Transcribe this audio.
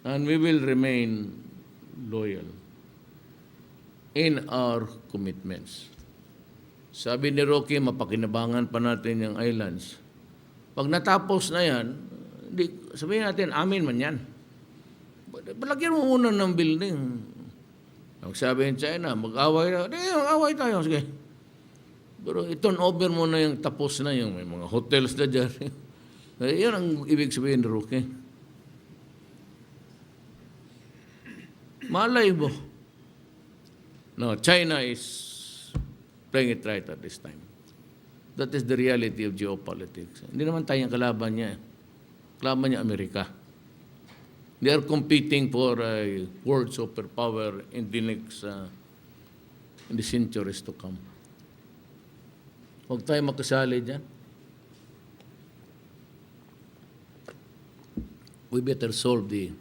And we will remain loyal in our commitments. Sabi ni Rocky, mapakinabangan pa natin yung islands. Pag natapos na yan, sabihin natin, amin man yan. Palagyan mo muna ng building. Ang sabi ng China, mag-away na. Mag-away tayo. Sige. Pero i-turn over mo na yung tapos na yung may mga hotels na dyan. Yan ang ibig sabihin ni Rocky. Malay mo. No, China is playing it right at this time. That is the reality of geopolitics. Hindi naman tayo ang kalaban niya. Kalaban niya Amerika. They are competing for a world superpower in the next, in the centuries to come. Huwag tayo makasali dyan. We better solve the